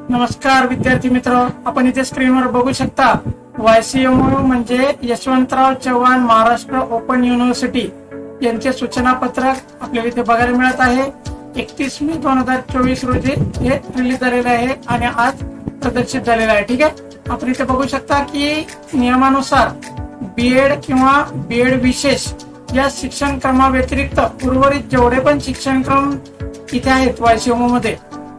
नमस्कार विद्यार्थी मित्र, आपण इथे स्क्रीनवर बघू शकता YCMO म्हणजे यशवंतराव चव्हाण महाराष्ट्र ओपन युनिव्हर्सिटी यांचे सूचना पत्रक आपल्याला इथे बघायला मिळत आहे। 31 मे 2024 रोजी हे रिलीज झालेले आहे आणि आज प्रदर्शित झालेले आहे। ठीक आहे, आपण इथे बघू शकता की नियमानुसार बीएड किंवा बीएड विशेष या शिक्षण क्रमाव्यतिरिक्त उर्वरित जेवढे पण शिक्षण क्रम इथे आहेत YCMO मध्ये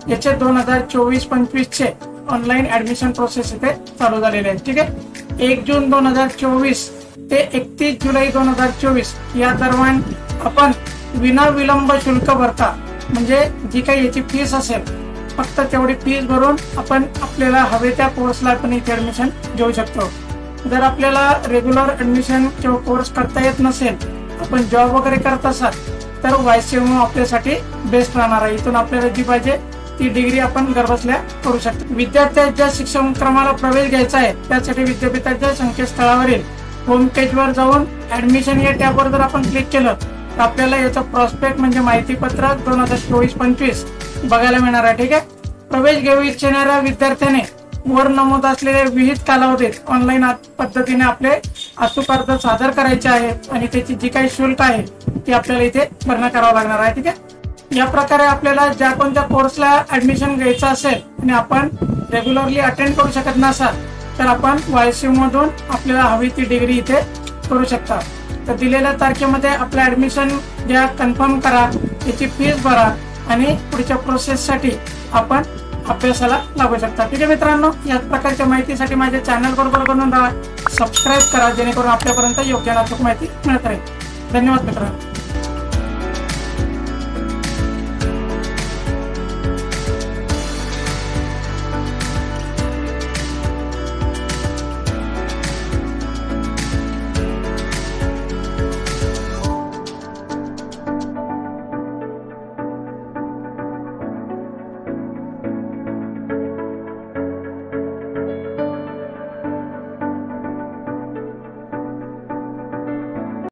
याचे 2024-25 चे ऑनलाइन ऍडमिशन प्रोसेस इथे चालू झालेले आहे। ठीक आहे, 1 जून 2024 ते 31 जुलै 2024 या दरम्यान आपण विना विलंब शुल्क भरता म्हणजे जी काही याची फीस असेल फक्त तेवढी फीस भरून आपण आपल्याला हवे त्या कोर्सला आपण इथे ऍडमिशन घेऊ शकतो। जर आपल्याला रेग्युलर ऍडमिशन किंवा कोर्स करता येत नसेल, आपण जॉब वगैरे करत असाल तर YCMO आपल्यासाठी बेस्ट राहणार आहे। इथून आपल्याला जी पाहिजे ती डिग्री आपण घरबसल्या करू शकतो। विद्यार्थ्यांच्या शिक्षण क्रमाला प्रवेश घ्यायचा आहे त्यासाठी विद्यापीठाच्या संकेतस्थळावरील होम पेजवर जाऊन ऍडमिशन या टॅबवर जर आपण क्लिक केलं तर आपल्याला याचा प्रॉस्पेक्ट म्हणजे माहिती पत्रक 2024-25 बघायला मिळणार आहे। ठीक आहे, प्रवेश घेऊ इच्छिणाऱ्या विद्यार्थ्याने वर नमूद असलेल्या विहित कालावधीत ऑनलाईन पद्धतीने आपले अचूक अर्ज सादर करायचे आहेत आणि त्याची जी काही शुल्क आहे ती आपल्याला इथे भरणा करावं लागणार आहे। ठीक आहे, या प्रकारे आपल्याला ज्या कोणत्या कोर्सला ऍडमिशन घ्यायचं असेल आणि आपण रेग्युलरली अटेंड करू शकत नसाल तर आपण YCMO मधून आपल्याला हवी ती डिग्री इथे करू शकता। तर दिलेल्या तारखेमध्ये आपलं ऍडमिशन घ्या, कन्फर्म करा, याची फीस भरा आणि पुढच्या प्रोसेस साठी आपण अभ्यासाला लागू शकता। ठीक आहे मित्रांनो, याच प्रकारच्या माहितीसाठी माझ्या चॅनल बरोबर बनवून राहा, सबस्क्राईब करा जेणेकरून आपल्यापर्यंत योग्य अचूक माहिती मिळत राहील। धन्यवाद मित्रांनो।